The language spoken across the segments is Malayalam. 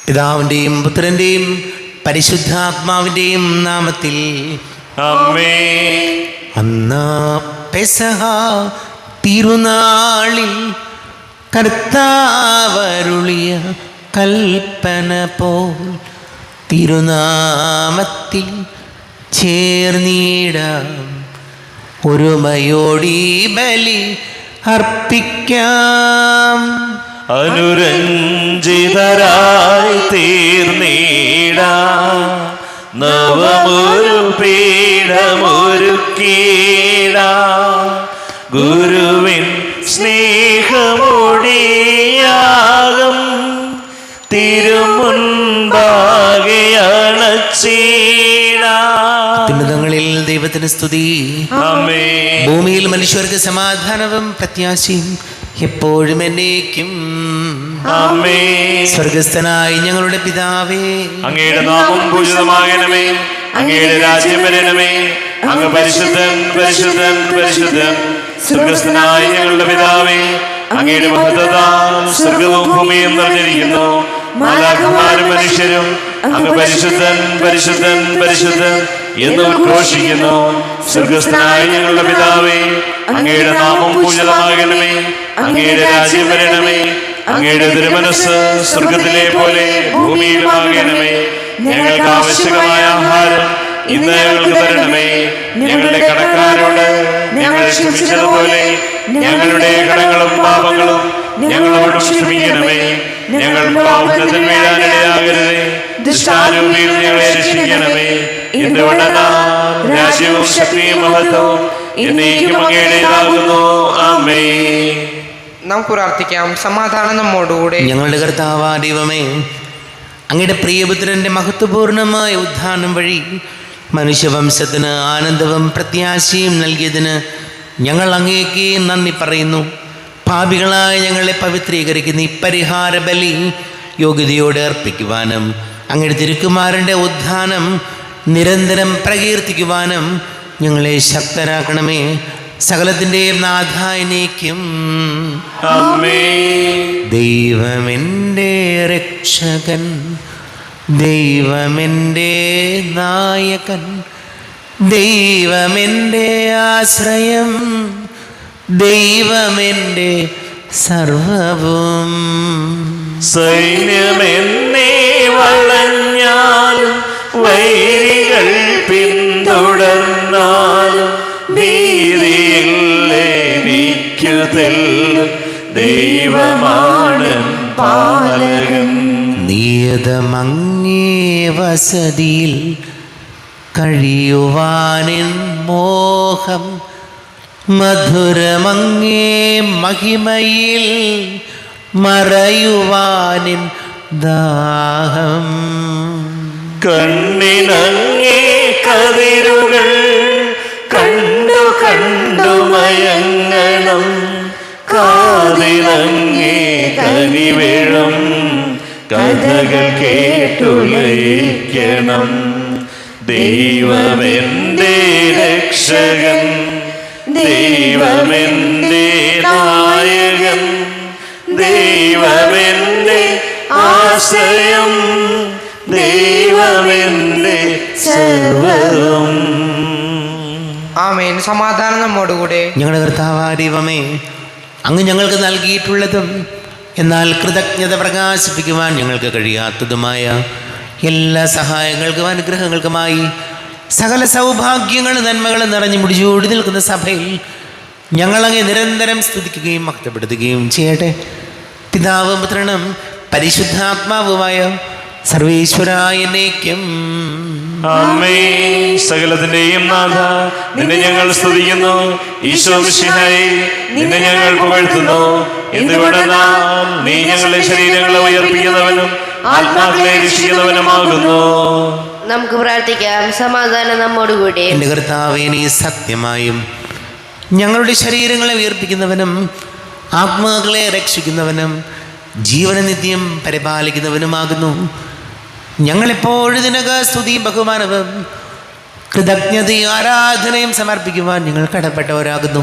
പിതാവിൻ്റെയും പുത്രൻ്റെയും പരിശുദ്ധാത്മാവിൻ്റെയും നാമത്തിൽ ആമേൻ. അന്ന് പെസഹ തിരുനാളിൽ കർത്താവരുളിയ കൽപ്പന പോൽ തിരുനാമത്തിൽ ചേർന്നിടാം. ഒരുമയോടി ബലി അർപ്പിക്കാം. അനുരഞ്ജിതരായി തീർന്നീടാം. നവമൊരു പീഠമൊരുക്കീടാം. ഗുരുവിൻ സ്നേഹമൊടിയാകും തിരുമുൻപാകെ അണച്ചീടാം. ഉന്നതങ്ങളിൽ ദൈവത്തിന് സ്തുതി. ആമേൻ. ഭൂമിയിൽ മനുഷ്യർക്ക് സമാധാനവും പ്രത്യാശയും എപ്പോഴും എന്നേക്കും. ആമേൻ. സ്വർഗസ്ഥനായ ഞങ്ങളുടെ പിതാവേ, അങ്ങയുടെ നാമം പൂജിതമാകണമേ. അങ്ങയുടെ രാജ്യം വരണമേ. അങ്ങ് പരിശുദ്ധൻ പരിശുദ്ധൻ പരിശുദ്ധൻ. സ്വർഗസ്ഥനായ ഞങ്ങളുടെ പിതാവേ, അങ്ങയുടെ മഹത്വത്താൽ സ്വർഗവും ഭൂമിയും നിറഞ്ഞിരിക്കുന്നു. മാലാഖമാരും മനുഷ്യരും അങ്ങ് പരിശുദ്ധൻ പരിശുദ്ധൻ പരിശുദ്ധൻ എന്ന് ഉദ്ഘോഷിക്കുന്നു. സ്വർഗസ്ഥനായ ഞങ്ങളുടെ പിതാവേ, അങ്ങയുടെ നാമം പൂജിതമാകണമേ. അങ്ങയുടെ രാജ്യം വരണമേ. അങ്ങയുടെ തിരുമനസ്സ് സ്വർഗത്തിലെ പോലെ ഭൂമിയിലുമാകണമേ. ഞങ്ങൾക്ക് ആവശ്യമായ ആഹാരം ഇന്ന് ഞങ്ങൾക്ക് തരണമേ. ഞങ്ങളുടെ കടക്കാരോട് ഞങ്ങൾ ക്ഷമിച്ചതുപോലെ ഞങ്ങളുടെ കടങ്ങളും പാപങ്ങളും ഞങ്ങളോട് ക്ഷമിക്കണമേ. ഞങ്ങൾ പാപത്തിൽ വീഴാനിടയാകരുതേ. ദുഷ്ടാരൂപിയിൽ ഞങ്ങളെ രക്ഷിക്കണമേ. എന്തുകൊണ്ടെന്നാൽ രാജ്യവും ശക്തിയും മഹത്വവും എന്നേക്കും അങ്ങയുടേതാകുന്നു. ആമേൻ. നമുക്ക് പ്രാർത്ഥിക്കാം. സമാധാനം നമ്മോടുകൂടെ. ഞങ്ങളുടെ കർത്താവായ ദൈവമേ, അങ്ങയുടെ പ്രിയപുത്രന്റെ മഹത്വപൂർണമായ ഉദ്ധാനം വഴി മനുഷ്യവംശത്തിന് ആനന്ദവും പ്രത്യാശയും നൽകിയതിന് ഞങ്ങൾ അങ്ങേക്ക് നന്ദി പറയുന്നു. പാപികളായ ഞങ്ങളെ പവിത്രീകരിക്കുന്ന ഈ പരിഹാര ബലി യോഗ്യതയോടെ അർപ്പിക്കുവാനും അങ്ങയുടെ തിരുക്കുമാരൻ്റെ ഉദ്ധാനം നിരന്തരം പ്രകീർത്തിക്കുവാനും ഞങ്ങളെ ശക്തരാക്കണമേ. സകലത്തിൻ്റെയും നാഥായനേക്കും. ദൈവമെൻ്റെ രക്ഷകൻ, ദൈവമെൻ്റെ നായകൻ, ദൈവമെൻ്റെ ആശ്രയം, ദൈവമെൻ്റെ സർവവും. സൈന്യമെന്നേ വളഞ്ഞാലും വൈരികൾ പിന്തുടർന്നാലും ഭീതിയില്ലെനിക്കുതെല്ലും ദൈവമാണ് പാലകൻ. നിയതമങ്ങേ വസതിയിൽ കഴിയുവാനിൻ മോഹം, മധുരമങ്ങേ മഹിമയിൽ മറയുവാനിൻ ദാഹം. കണ്ണിനങ്ങേ കതിരുകൾ കണ്ടു കണ്ടു മയങ്ങണം. കാതിലങ്ങേ കരിവേണം കഥകൾ കേട്ടുലയിക്കണം. ദൈവമെന്റെ രക്ഷകൻ, ദൈവമെന്റെ നായകൻ, ദൈവമെന്റെ ആശ്രയം, ദൈവമെന്റെ സർവ്വം. ആമേൻ. സമാധാനം നമ്മോടുകൂടെ. ഞങ്ങളുടെ കർത്താവായ ദൈവമേ, അങ്ങ് ഞങ്ങൾക്ക് നൽകിയിട്ടുള്ളതും എന്നാൽ കൃതജ്ഞത പ്രകാശിപ്പിക്കുവാൻ ഞങ്ങൾക്ക് കഴിയാത്തതുമായ എല്ലാ സഹായങ്ങൾക്കും അനുഗ്രഹങ്ങൾക്കുമായി സകല സൗഭാഗ്യങ്ങളും നന്മകളും നിറഞ്ഞു മുടിച്ചൂടി നിൽക്കുന്ന സഭയിൽ ഞങ്ങളങ്ങെ നിരന്തരം സ്തുതിക്കുകയും മഹത്വപ്പെടുത്തുകയും ചെയ്യട്ടെ. പിതാവും പുത്രനും പരിശുദ്ധാത്മാവുമായ സർവേശ്വരായ എന്നേക്കും. ആമേൻ. സകലത്തിന്റെയും നാഥ, നിന്നെ ഞങ്ങൾ സ്തുതിക്കുന്നു. ഈശോ മിശിഹായേ, നിന്നെ ഞങ്ങൾ പുകഴ്ത്തുന്നു. എന്തുകൊണ്ടെന്നാൽ നീ ഞങ്ങളുടെ ശരീരങ്ങളെ ഉയർപ്പിക്കുന്നവനും ആത്മാക്കളെ രക്ഷിക്കുന്നവനുമാകുന്നു. നമുക്ക് പ്രാർത്ഥിക്കാം. സമാധാനം നമ്മോടുകൂടി. എൻ്റെ കർത്താവേ, നീ സത്യമായും ഞങ്ങളുടെ ശരീരങ്ങളെ ഉയർപ്പിക്കുന്നവനും ആത്മാക്കളെ രക്ഷിക്കുന്നവനും ജീവന നിത്യം പരിപാലിക്കുന്നവനുമാകുന്നു. ഞങ്ങളെപ്പോഴും നിനക്ക് സ്തുതിയും ബഹുമാനവും കൃതജ്ഞതയും ആരാധനയും സമർപ്പിക്കുവാൻ ഞങ്ങൾ കടപ്പെട്ടവരാകുന്നു.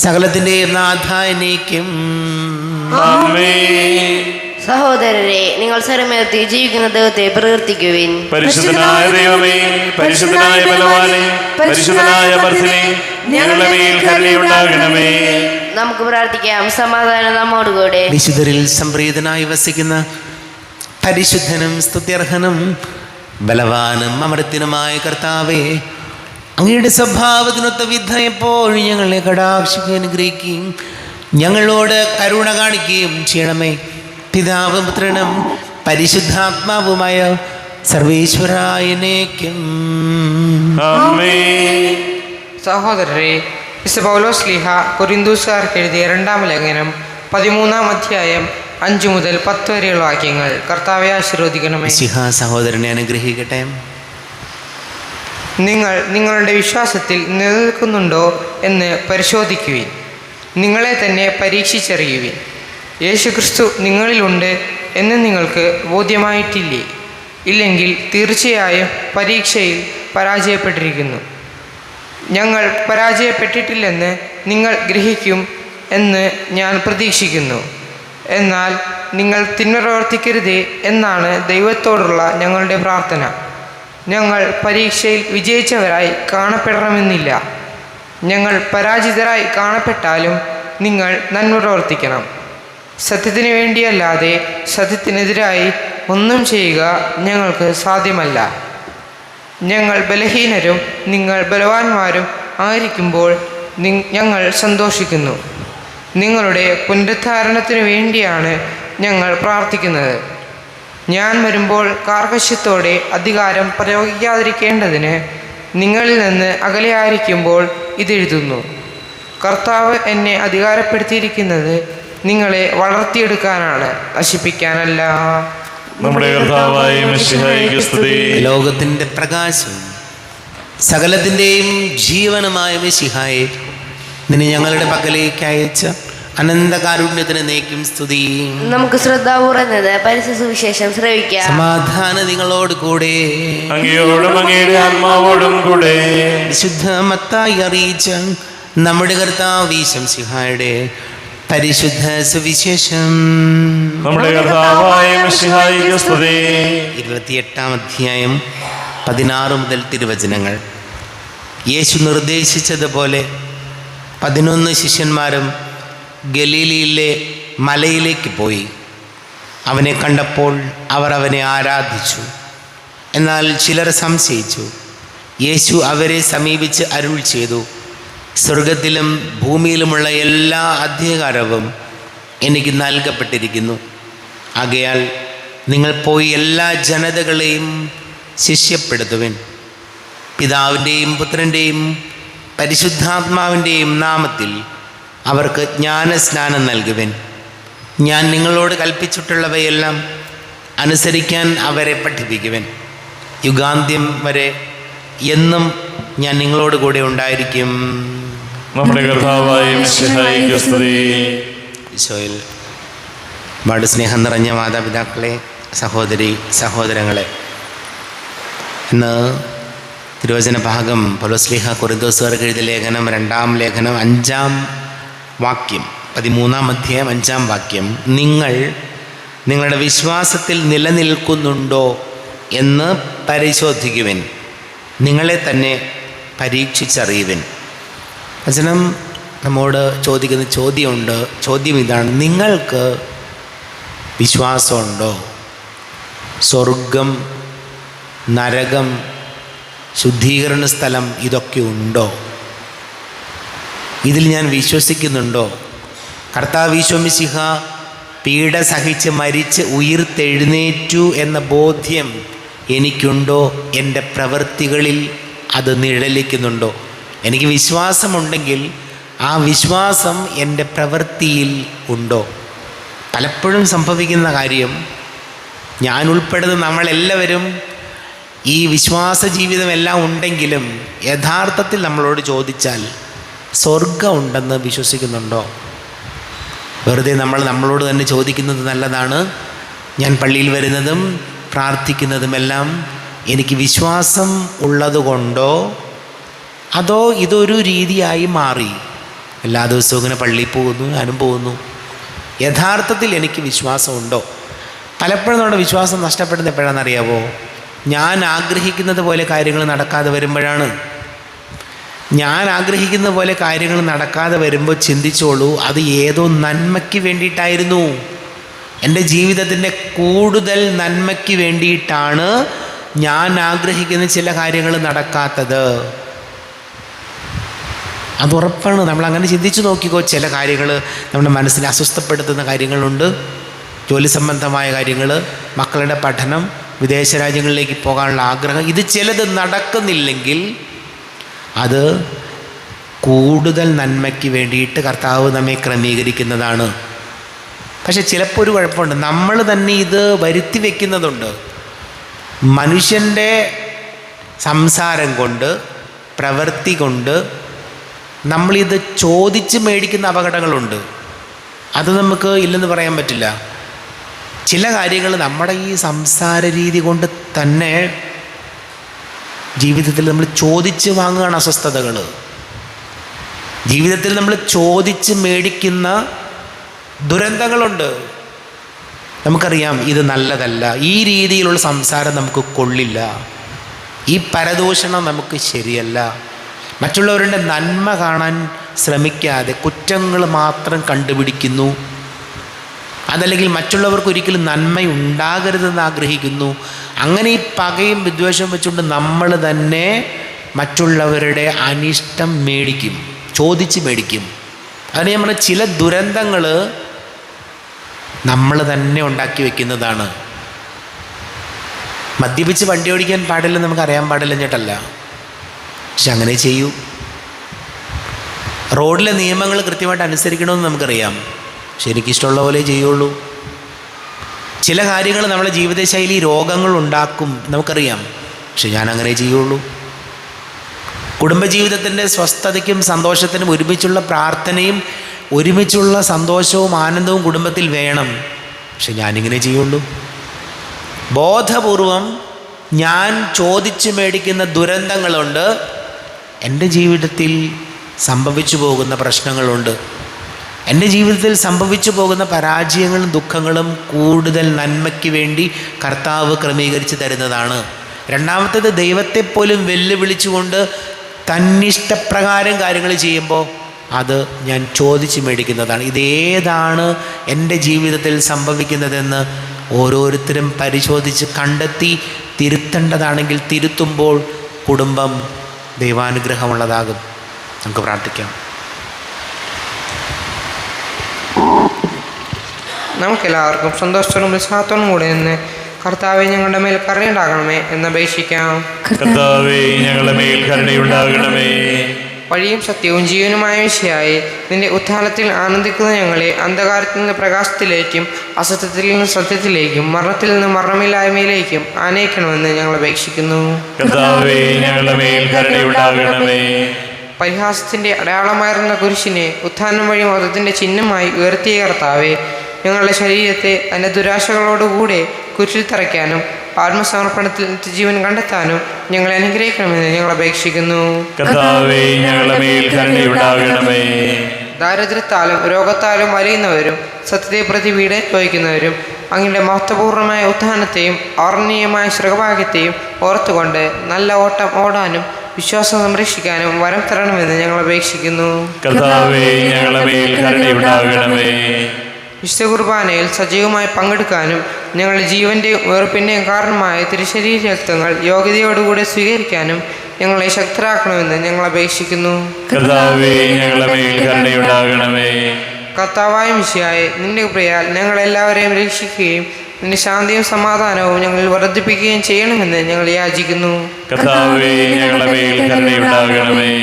സകലത്തിൻ്റെയും നാഥായനേക്കും. ആമേൻ. സഹോദരരെ, നിങ്ങൾ സ്വരമുയർത്തി ജീവിക്കുന്ന ദൈവത്തെ പ്രകീർത്തിക്കുവിൻ. പരിശുദ്ധനായ ദൈവമേ, പരിശുദ്ധനായ ബലവാനെ, പരിശുദ്ധനായ അമർത്തിനെ, ഞങ്ങളുടെ മേൽ കരുണയുണ്ടാകണമേ. നമുക്ക് പ്രാർത്ഥിക്കാം. സമാധാനം നമ്മോടുകൂടെ. വിശുദ്ധരിൽ സംപ്രീതനായി വസിക്കുന്ന പരിശുദ്ധനും സ്തുത്യർഹനും ബലവാനും അമർത്തിനുമായ കർത്താവേ, അങ്ങയുടെ സ്വഭാവത്തിനൊത്ത വിധം എപ്പോഴും ഞങ്ങളെ കടാക്ഷിക്കുകയും അനുഗ്രഹിക്കുകയും ഞങ്ങളോട് കരുണ കാണിക്കുകയും ചെയ്യണമേ. പിതാവും പുത്രനും പരിശുദ്ധാത്മാവുമായ സർവേശ്വരായനേക്കും ആമേൻ. സഹോദരരെ, വിശുദ്ധ പൗലോസ് ശ്ലീഹ കൊരിന്തോസുകാർക്ക് എഴുതിയ 2-ാം ലേഖനം 13-ാം അധ്യായം 5 മുതൽ 10 വരെയുള്ള വാക്യങ്ങൾ. കർത്താവെ ആശീർവദിക്കണമേ. മിശിഹ സഹോദരനെ അനുഗ്രഹിക്കട്ടെ. നിങ്ങൾ നിങ്ങളുടെ വിശ്വാസത്തിൽ നിലനിൽക്കുന്നുണ്ടോ എന്ന് പരിശോധിക്കുവിൻ. നിങ്ങളെ തന്നെ പരീക്ഷിച്ചറിയുവിൻ. യേശുക്രിസ്തു നിങ്ങളിലുണ്ട് എന്ന് നിങ്ങൾക്ക് ബോധ്യമായിട്ടില്ലേ? ഇല്ലെങ്കിൽ തീർച്ചയായും പരീക്ഷയിൽ പരാജയപ്പെട്ടിരിക്കുന്നു. ഞങ്ങൾ പരാജയപ്പെട്ടിട്ടില്ലെന്ന് നിങ്ങൾ ഗ്രഹിക്കും എന്ന് ഞാൻ പ്രതീക്ഷിക്കുന്നു. എന്നാൽ നിങ്ങൾ തിന്മ പ്രവർത്തിക്കരുതേ എന്നാണ് ദൈവത്തോടുള്ള ഞങ്ങളുടെ പ്രാർത്ഥന. ഞങ്ങൾ പരീക്ഷയിൽ വിജയിച്ചവരായി കാണപ്പെടണമെന്നില്ല. ഞങ്ങൾ പരാജിതരായി കാണപ്പെട്ടാലും നിങ്ങൾ നന്മ പ്രവർത്തിക്കണം. സത്യത്തിന് വേണ്ടിയല്ലാതെ സത്യത്തിനെതിരായി ഒന്നും ചെയ്യുക ഞങ്ങൾക്ക് സാധ്യമല്ല. ഞങ്ങൾ ബലഹീനരും നിങ്ങൾ ബലവാന്മാരും ആയിരിക്കുമ്പോൾ ഞങ്ങൾ സന്തോഷിക്കുന്നു. നിങ്ങളുടെ പുനരുദ്ധാരണത്തിനു വേണ്ടിയാണ് ഞങ്ങൾ പ്രാർത്ഥിക്കുന്നത്. ഞാൻ വരുമ്പോൾ കാർക്കശ്യത്തോടെ അധികാരം പ്രയോഗിക്കാതിരിക്കേണ്ടതിന് നിങ്ങളിൽ നിന്ന് അകലെയായിരിക്കുമ്പോൾ ഇതെഴുതുന്നു. കർത്താവ് എന്നെ അധികാരപ്പെടുത്തിയിരിക്കുന്നത് നിങ്ങളെ വളർത്തിയെടുക്കാനാണ്, നശിപ്പിക്കാനല്ല. നമ്മുടെ കർത്താവായ മിശിഹായിക്ക് സ്തുതി. ലോകത്തിൻ്റെ പ്രകാശം സകലത്തിൻ്റെയും ജീവനുമായ മിശിഹായെ, നിന്നെ ഞങ്ങളുടെ പക്കലേക്ക് അയച്ച അനന്തകാരുണ്യത്തിന് നേക്കും സ്തുതി. നമുക്ക് ശ്രദ്ധാപൂർവ്വം പരിശുദ്ധ സുവിശേഷം ശ്രവിക്കാം. സമാധാനം നിങ്ങളോട് കൂടെ. അങ്ങയോടും അങ്ങയുടെ ആത്മാവോടും കൂടെ. വിശുദ്ധ മത്തായി അറിയിച്ച നമ്മുടെ കർത്താവ് ശംസിഹായുടെ പരിശുദ്ധ സുവിശേഷം. നമ്മുടെ കർത്താവായ മിശിഹായിക്ക് സ്തുതി. 28-ാം അധ്യായം 16 മുതൽ തിരുവചനങ്ങൾ. യേശു നിർദ്ദേശിച്ചതുപോലെ 11 ശിഷ്യന്മാരും ഗലീലയിലെ മലയിലേക്ക് പോയി. അവനെ കണ്ടപ്പോൾ അവർ അവനെ ആരാധിച്ചു. എന്നാൽ ചിലർ സംശയിച്ചു. യേശു അവരെ സമീപിച്ച് അരുൾ ചെയ്തു, സ്വർഗത്തിലും ഭൂമിയിലുമുള്ള എല്ലാ അധികാരവും എനിക്ക് നൽകപ്പെട്ടിരിക്കുന്നു. ആകയാൽ നിങ്ങൾ പോയി എല്ലാ ജനതകളെയും ശിഷ്യപ്പെടുത്തുവിൻ. പിതാവിൻ്റെയും പുത്രൻ്റെയും പരിശുദ്ധാത്മാവിൻ്റെയും നാമത്തിൽ അവർക്ക് ജ്ഞാനസ്നാനം നൽകുവിൻ. ഞാൻ നിങ്ങളോട് കൽപ്പിച്ചിട്ടുള്ളവയെല്ലാം അനുസരിക്കാൻ അവരെ പഠിപ്പിക്കുവിൻ. യുഗാന്ത്യം വരെ എന്നും ഞാൻ നിങ്ങളോട് കൂടെ ഉണ്ടായിരിക്കും. നമ്മുടെ കർത്താവായ മിശിഹായിക്ക് സ്തുതി. ഈശോയിൽ ഒരുപാട് സ്നേഹം നിറഞ്ഞ മാതാപിതാക്കളെ, സഹോദരി സഹോദരങ്ങളെ, ഇന്ന് തിരുവചന ഭാഗം പൗലോസ് ശ്ലീഹ കൊരിന്തോസുകാർക്ക് എഴുതിയ ലേഖനം 2-ാം ലേഖനം 5-ാം വാക്യം, 13-ാം അധ്യായം 5-ാം വാക്യം. നിങ്ങൾ നിങ്ങളുടെ വിശ്വാസത്തിൽ നിലനിൽക്കുന്നുണ്ടോ എന്ന് പരിശോധിക്കുവിൻ. നിങ്ങളെ തന്നെ പരീക്ഷിച്ചറിയുവിൻ. വചനം നമ്മോട് ചോദിക്കുന്ന ചോദ്യമുണ്ട്. ചോദ്യം ഇതാണ്: നിങ്ങൾക്ക് വിശ്വാസമുണ്ടോ? സ്വർഗം, നരകം, ശുദ്ധീകരണ സ്ഥലം ഇതൊക്കെ ഉണ്ടോ? ഇതിൽ ഞാൻ വിശ്വസിക്കുന്നുണ്ടോ? കർത്താവ് ഈശോ മിശിഹ പീഡ സഹിച്ച് മരിച്ച് ഉയിർത്തെഴുന്നേറ്റു എന്ന ബോധ്യം എനിക്കുണ്ടോ? എൻ്റെ പ്രവൃത്തികളിൽ അത് നിഴലിക്കുന്നുണ്ടോ? എനിക്ക് വിശ്വാസമുണ്ടെങ്കിൽ ആ വിശ്വാസം എൻ്റെ പ്രവൃത്തിയിൽ ഉണ്ടോ? പലപ്പോഴും സംഭവിക്കുന്ന കാര്യം, ഞാൻ ഉൾപ്പെടുന്ന നമ്മളെല്ലാവരും ഈ വിശ്വാസ ജീവിതമെല്ലാം ഉണ്ടെങ്കിലും യഥാർത്ഥത്തിൽ നമ്മളോട് ചോദിച്ചാൽ സ്വർഗം ഉണ്ടെന്ന് വിശ്വസിക്കുന്നുണ്ടോ? വെറുതെ നമ്മളോട് തന്നെ ചോദിക്കുന്നത് നല്ലതാണ്. ഞാൻ പള്ളിയിൽ വരുന്നതും പ്രാർത്ഥിക്കുന്നതുമെല്ലാം എനിക്ക് വിശ്വാസം ഉള്ളതുകൊണ്ടോ, അതോ ഇതൊരു രീതിയായി മാറി? എല്ലാ ദിവസവും ഇങ്ങനെ പള്ളിയിൽ പോകുന്നു, ഞാനും പോകുന്നു. യഥാർത്ഥത്തിൽ എനിക്ക് വിശ്വാസമുണ്ടോ? പലപ്പോഴും നമ്മുടെ വിശ്വാസം നഷ്ടപ്പെടുന്ന എപ്പോഴാണെന്നറിയാവോ? ഞാൻ ആഗ്രഹിക്കുന്നത് പോലെ കാര്യങ്ങൾ നടക്കാതെ വരുമ്പോഴാണ്. ഞാൻ ആഗ്രഹിക്കുന്ന പോലെ കാര്യങ്ങൾ നടക്കാതെ വരുമ്പോൾ ചിന്തിച്ചോളൂ, അത് ഏതോ നന്മയ്ക്ക് വേണ്ടിയിട്ടായിരുന്നു. എൻ്റെ ജീവിതത്തിൻ്റെ കൂടുതൽ നന്മയ്ക്ക് വേണ്ടിയിട്ടാണ് ഞാൻ ആഗ്രഹിക്കുന്ന ചില കാര്യങ്ങൾ നടക്കാത്തത്. അതുറപ്പാണ്. നമ്മളങ്ങനെ ചിന്തിച്ചു നോക്കിക്കോ. ചില കാര്യങ്ങൾ നമ്മുടെ മനസ്സിനെ അസ്വസ്ഥപ്പെടുത്തുന്ന കാര്യങ്ങളുണ്ട്. ജോലി സംബന്ധമായ കാര്യങ്ങൾ, മക്കളുടെ പഠനം, വിദേശ രാജ്യങ്ങളിലേക്ക് പോകാനുള്ള ആഗ്രഹം, ഇത് ചിലത് നടക്കുന്നില്ലെങ്കിൽ അത് കൂടുതൽ നന്മയ്ക്ക് വേണ്ടിയിട്ട് കർത്താവ് നമ്മെ ക്രമീകരിക്കുന്നതാണ്. പക്ഷെ ചിലപ്പോൾ ഒരു കുഴപ്പമുണ്ട്, നമ്മൾ തന്നെ ഇത് വരുത്തി വയ്ക്കുന്നതുണ്ട്. മനുഷ്യൻ്റെ സംസാരം കൊണ്ട്, പ്രവൃത്തി കൊണ്ട് നമ്മളിത് ചോദിച്ച് മേടിക്കുന്ന അപകടങ്ങളുണ്ട്. അത് നമുക്ക് ഇല്ലെന്ന് പറയാൻ പറ്റില്ല. ചില കാര്യങ്ങൾ നമ്മുടെ ഈ സംസാര രീതി കൊണ്ട് തന്നെ ജീവിതത്തിൽ നമ്മൾ ചോദിച്ച് വാങ്ങുകയാണ് അസ്വസ്ഥതകൾ. ജീവിതത്തിൽ നമ്മൾ ചോദിച്ച് മേടിക്കുന്ന ദുരന്തങ്ങളുണ്ട്. നമുക്കറിയാം ഇത് നല്ലതല്ല, ഈ രീതിയിലുള്ള സംസാരം നമുക്ക് കൊള്ളില്ല, ഈ പരദൂഷണം നമുക്ക് ശരിയല്ല. മറ്റുള്ളവരുടെ നന്മ കാണാൻ ശ്രമിക്കാതെ കുറ്റങ്ങൾ മാത്രം കണ്ടുപിടിക്കുന്നു. അതല്ലെങ്കിൽ മറ്റുള്ളവർക്ക് ഒരിക്കലും നന്മയുണ്ടാകരുതെന്ന് ആഗ്രഹിക്കുന്നു. അങ്ങനെ ഈ പകയും വിദ്വേഷവും വെച്ചുകൊണ്ട് നമ്മൾ തന്നെ മറ്റുള്ളവരുടെ അനിഷ്ടം മേടിക്കും, ചോദിച്ച് മേടിക്കും. അതിന് ഞാൻ പറഞ്ഞ ചില ദുരന്തങ്ങൾ നമ്മൾ തന്നെ ഉണ്ടാക്കി വയ്ക്കുന്നതാണ്. മദ്യപിച്ച് വണ്ടി ഓടിക്കാൻ പാടില്ലെന്ന് നമുക്കറിയാൻ പാടില്ല എന്നിട്ടല്ല, പക്ഷെ അങ്ങനെ ചെയ്യൂ. റോഡിലെ നിയമങ്ങൾ കൃത്യമായിട്ട് അനുസരിക്കണമെന്ന് നമുക്കറിയാം, പക്ഷെ എനിക്കിഷ്ടമുള്ള പോലെ ചെയ്യുള്ളൂ. ചില കാര്യങ്ങൾ നമ്മുടെ ജീവിതശൈലി രോഗങ്ങൾ ഉണ്ടാക്കും നമുക്കറിയാം, പക്ഷെ ഞാൻ അങ്ങനെ ചെയ്യുള്ളൂ. കുടുംബജീവിതത്തിൻ്റെ സ്വസ്ഥതയ്ക്കും സന്തോഷത്തിനും ഒരുമിച്ചുള്ള പ്രാർത്ഥനയും ഒരുമിച്ചുള്ള സന്തോഷവും ആനന്ദവും കുടുംബത്തിൽ വേണം, പക്ഷെ ഞാനിങ്ങനെ ചെയ്യുള്ളൂ. ബോധപൂർവം ഞാൻ ചോദിച്ചു മേടിക്കുന്ന ദുരന്തങ്ങളുണ്ട്, എൻ്റെ ജീവിതത്തിൽ സംഭവിച്ചു പോകുന്ന പ്രശ്നങ്ങളുണ്ട്. എൻ്റെ ജീവിതത്തിൽ സംഭവിച്ചു പോകുന്ന പരാജയങ്ങളും ദുഃഖങ്ങളും കൂടുതൽ നന്മയ്ക്ക് വേണ്ടി കർത്താവ് ക്രമീകരിച്ച് തരുന്നതാണ്. രണ്ടാമത്തേത്, ദൈവത്തെപ്പോലും വെല്ലുവിളിച്ചുകൊണ്ട് തന്നിഷ്ടപ്രകാരം കാര്യങ്ങൾ ചെയ്യുമ്പോൾ അത് ഞാൻ ചോദിച്ച് മേടിക്കുന്നതാണ്. ഇതേതാണ് എൻ്റെ ജീവിതത്തിൽ സംഭവിക്കുന്നതെന്ന് ഓരോരുത്തരും പരിശോധിച്ച് കണ്ടെത്തി തിരുത്തേണ്ടതാണെങ്കിൽ തിരുത്തുമ്പോൾ കുടുംബം ദൈവാനുഗ്രഹമുള്ളതാകും. നമുക്ക് പ്രാർത്ഥിക്കാം. നമുക്കെല്ലാവർക്കും സന്തോഷത്തോടും ഉത്സാഹത്തോടും കൂടെ നിന്ന് കർത്താവെ ഞങ്ങളുടെ മേൽ കരുണയുണ്ടാകണമേ എന്നപേക്ഷിക്കാം. കർത്താവേ ഞങ്ങളുടെ മേൽ കരുണയുണ്ടാകണമേ. വഴിയും സത്യവും ജീവനുമായ വിഷയായി നിന്റെ ഉത്ഥാനത്തിൽ ആനന്ദിക്കുന്ന ഞങ്ങളെ അന്ധകാരത്തിൽ നിന്ന് പ്രകാശത്തിലേക്കും അസത്യത്തിൽ നിന്ന് സത്യത്തിലേക്കും മരണത്തിൽ നിന്ന് മരണമില്ലായ്മയിലേക്കും ആനയിക്കണമെന്ന് ഞങ്ങൾ അപേക്ഷിക്കുന്നു. കർത്താവേ ഞങ്ങളുടെ മേൽ കരുണയുണ്ടാകണമേ. പരിഹാസത്തിൻ്റെ അടയാളമായിരുന്ന കുരിശിനെ ഉത്ഥാനം വഴി മതത്തിൻ്റെ ചിഹ്നമായി ഉയർത്തിയ കർത്താവെ, ഞങ്ങളുടെ ശരീരത്തെ അതിൻ്റെ ദുരാശകളോടുകൂടെ കുരിശിൽ തറയ്ക്കാനും ആത്മസമർപ്പണത്തിൽ ജീവൻ കണ്ടെത്താനും ഞങ്ങളെ അനുഗ്രഹിക്കണമെന്ന് ഞങ്ങൾ അപേക്ഷിക്കുന്നു. കർത്താവേ ഞങ്ങളുടെ മേൽ കരുണയുണ്ടാകണമേ. ദാരിദ്ര്യത്താലും രോഗത്താലും വലയുന്നവരും സത്യത്തെ പ്രതി വീട് ചോദിക്കുന്നവരും അങ്ങയുടെ മഹത്വപൂർണ്ണമായ ഉത്ഥാനത്തെയും അവർണ്ണീയമായ ശ്രീഭാഗ്യത്തെയും ഓർത്തുകൊണ്ട് നല്ല ഓട്ടം ഓടാനും വിശ്വാസം സംരക്ഷിക്കാനും വരം തരണമെന്ന് ഞങ്ങൾ അപേക്ഷിക്കുന്നു. കർത്താവേ ഞങ്ങളുടെ മേൽ കരുണയുണ്ടാകണമേ. വിശുദ്ധ കുർബാനയിൽ സജീവമായി പങ്കെടുക്കാനും ഞങ്ങളുടെ ജീവൻ്റെയും ഉയർപ്പിൻ്റെയും കാരണമായ തിരുശരീര രക്തങ്ങൾ യോഗ്യതയോടുകൂടി സ്വീകരിക്കാനും ഞങ്ങളെ ശക്തരാക്കണമെന്ന് ഞങ്ങൾ അപേക്ഷിക്കുന്നു. കർത്താവേ ഞങ്ങളുടെ മേൽ കരുണയുണ്ടാകണമേ. കർത്താവായ മിശിഹായെ, നിന്റെ കൃപയാൽ ഞങ്ങളെല്ലാവരെയും രക്ഷിക്കുകയും നിന്റെ ശാന്തിയും സമാധാനവും ഞങ്ങളിൽ വർദ്ധിപ്പിക്കുകയും ചെയ്യണമെന്ന് ഞങ്ങൾ യാചിക്കുന്നു. കർത്താവേ ഞങ്ങളുടെ മേൽ കരുണയുണ്ടാകണമേ.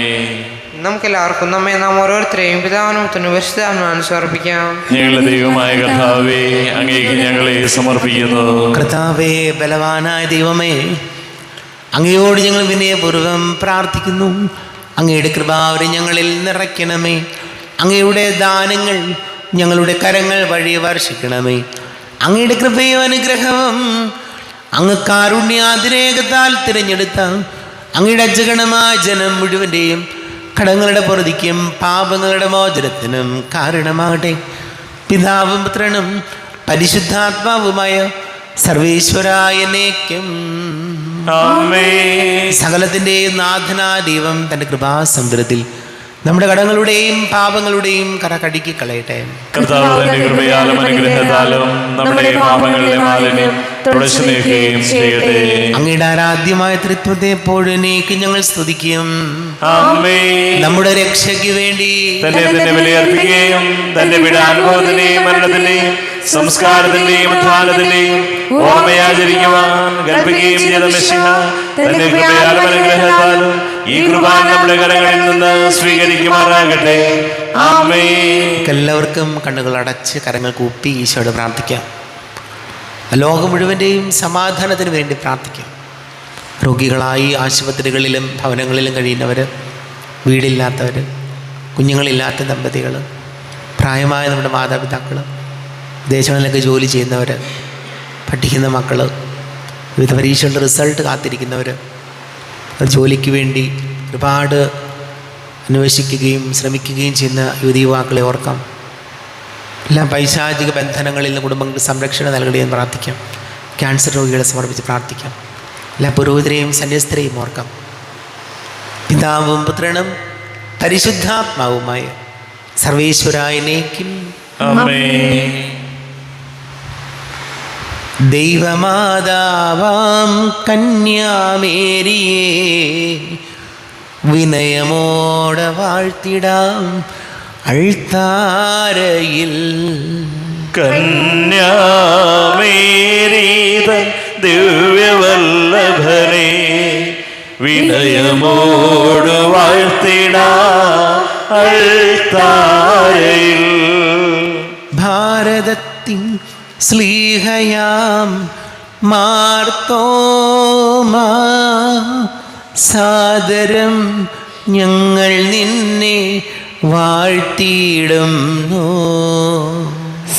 നമുക്കെല്ലാവർക്കും നാം ഓരോരുത്തരെയും പിതാവിനും പരിശുദ്ധാത്മാവിനും സമർപ്പിക്കാം. ഞങ്ങളുടെ ദൈവമായ കർത്താവേ, അങ്ങേക്ക് ഞങ്ങളെ സമർപ്പിക്കുന്നു. കർത്താവേ, ബലവാനായ ദൈവമേ, അങ്ങയോട് ഞങ്ങൾ വിനയപൂർവ്വം പ്രാർത്ഥിക്കുന്നു. അങ്ങയുടെ കൃപാവരെ ഞങ്ങളിൽ നിറയ്ക്കണമേ. അങ്ങയുടെ ദാനങ്ങൾ ഞങ്ങളുടെ കരങ്ങൾ വഴി വർഷിക്കണമേ. അങ്ങയുടെ കൃപയും അനുഗ്രഹവും അങ്ങ് കാരുണ്യാതിരേകത്താൽ തിരഞ്ഞെടുത്ത അങ്ങയുടെ അജഗണമായ ജനം മുഴുവൻ്റെയും കടങ്ങളുടെ പൊറുതിക്കും പാപങ്ങളുടെ മോചനത്തിനും കാരണമാകട്ടെ. പിതാവും പുത്രനും പരിശുദ്ധാത്മാവുമായ സർവേശ്വരായനേക്കും ആമേൻ. സകലത്തിൻ്റെയും നാഥനാ ദൈവം തൻ്റെ കൃപാസമുദ്രത്തിൽ നമ്മുടെ കടങ്ങളുടെയും പാപങ്ങളുടെയും കറ കടുക്കി കളയട്ടെ. കർത്താവ് തന്റെ കൃപയാലും അനുഗ്രഹത്താലും നമ്മുടെ പാപങ്ങളുടെ മാലിന്യം തുടച്ചു നീക്കുകയും ചെയ്യട്ടെ. അങ്ങയുടെ ആരാധ്യമായ തൃത്വത്തെ എപ്പോഴും എന്നേക്കും ഞങ്ങൾ സ്തുതിക്കും. ആമേൻ. നമ്മുടെ രക്ഷയ്ക്ക് വേണ്ടി തന്നെ ബലിയർപ്പിക്കുകയും തന്റെ പീഡാനുഭവത്തിന്റെയും മരണത്തിന്റെയും സംസ്കാരത്തിന്റെയും ഉത്ഥാനത്തിന്റെയും ഓർമ്മയാചരിക്കുവാൻ കൽപ്പിക്കുകയും ചെയ്ത മെസ്സിഹ തന്റെ കൃപയാലും അനുഗ്രഹത്താലും ഈ കുർബാന നമ്മുടെ കരങ്ങളിൽ നിന്ന് സ്വീകരിക്കുമാറാകട്ടെ. ആമേൻ. എല്ലാവർക്കും കണ്ണുകൾ അടച്ച് കരങ്ങൾ കൂപ്പി ഈശോയോട് പ്രാർത്ഥിക്കാം. ലോകം മുഴുവൻ്റെയും സമാധാനത്തിന് വേണ്ടി പ്രാർത്ഥിക്കാം. രോഗികളായി ആശുപത്രികളിലും ഭവനങ്ങളിലും കഴിയുന്നവർ, വീടില്ലാത്തവർ, കുഞ്ഞുങ്ങളില്ലാത്ത ദമ്പതികൾ, പ്രായമായ നമ്മുടെ മാതാപിതാക്കൾ, വിദേശങ്ങളിലൊക്കെ ജോലി ചെയ്യുന്നവർ, പഠിക്കുന്ന മക്കൾ, വിവിധ പരീക്ഷകളുടെ റിസൾട്ട് കാത്തിരിക്കുന്നവർ, ജോലിക്ക് വേണ്ടി ഒരുപാട് അന്വേഷിക്കുകയും ശ്രമിക്കുകയും ചെയ്യുന്ന യുവതി യുവാക്കളെ ഓർക്കാം. എല്ലാം പൈശാചിക ബന്ധനങ്ങളിൽ നിന്ന് കുടുംബങ്ങൾക്ക് സംരക്ഷണം നൽകണമെന്ന് പ്രാർത്ഥിക്കാം. ക്യാൻസർ രോഗികളെ സമർപ്പിച്ച് പ്രാർത്ഥിക്കാം. എല്ലാ പുരോഹിതരെയും സന്യസ്തരെയും ഓർക്കാം. പിതാവും പുത്രനും പരിശുദ്ധാത്മാവുമായ സർവേശ്വരായനേക്കും ആമേൻ. ദൈവമാതാവാം കന്യാമേരിയെ വിനയമോടെ വാഴ്ത്തിടാം അൾത്താരയിൽ. കന്യാമേരീതൻ ദിവ്യവല്ലഭനെ വിനയമോട് വാഴ്ത്തിടാം അൾത്താരയിൽ. ഭാരതത്തിൻ സ്ലീഹയാം മാർത്തോമാ സാദരം ഞങ്ങൾ നിന്നെ വാഴ്ത്തിയിടുന്നു.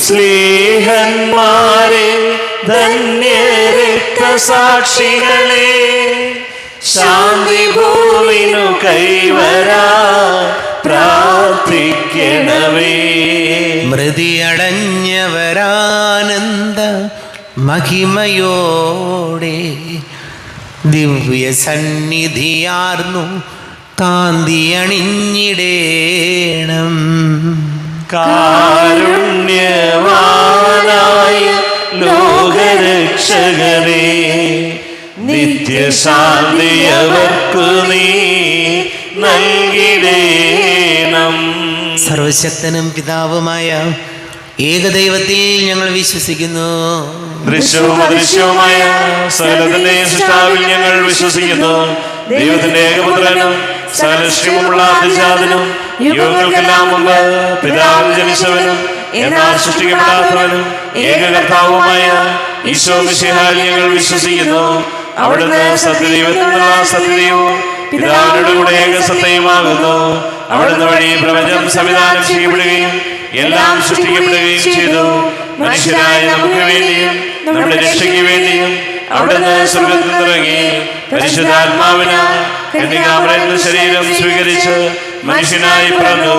സ്നേഹന്മാരെ ധന്യരക്തസാക്ഷികളെ ശാന്തി ഭൂമിനു കൈവരാ പ്രാർത്ഥിക്കണമേ. മൃതിയടഞ്ഞവരാനന്ദ മഹിമയോടെ ദിവ്യ സന്നിധിയാർന്നു കാന്തി അണിഞ്ഞിടേണം. കാരുണ്യവാനായ ലോകരക്ഷകരെ നിത്യശാന്തി അവർക്കു നീ നൽകിടേണം. സർവശക്തനും പിതാവുമായ ഏകദൈവത്തിൽ ഞങ്ങൾ വിശ്വസിക്കുന്നു. ദൃശ്യവും അദൃശ്യവുമായ സകലത്തിന്റെയും സൃഷ്ടാവിൽ ഞങ്ങൾ വിശ്വസിക്കുന്നു. ദൈവത്തിന്റെ ഏകപുത്രനും സകലശ്രീമുള്ള അതിജാതനും യുഗങ്ങൾക്കെല്ലാം മുമ്പ് പിതാവിൽ ജനിച്ചവനും എന്നാൽ സൃഷ്ടിക്കപ്പെടാത്തവനും ഏകകർത്താവുമായ ഈശോ മിശിഹായിൽ ഞങ്ങൾ വിശ്വസിക്കുന്നു. അവിടുന്ന് സത്യദൈവത്തിൽ നിന്നുള്ള സത്യദൈവവും പിതാവിനോട് കൂടെ ഏകസത്തയുമാകുന്നു. അവിടുന്ന് വഴി പ്രപഞ്ചം സംവിധാനം ചെയ്യപ്പെടുകയും എല്ലാം സൃഷ്ടിക്കപ്പെടുകയും ചെയ്തു. മനുഷ്യരായ നമുക്ക് വേണ്ടിയും നമ്മുടെ രക്ഷയ്ക്ക് വേണ്ടിയും അവിടുന്ന് സ്വർഗ്ഗത്തിൽ നിന്നിറങ്ങി പരിശുദ്ധാത്മാവിനാൽ കന്യകാമറിയത്തിന്റെ ശരീരം സ്വീകരിച്ച് മനുഷ്യനായി പിറന്നു.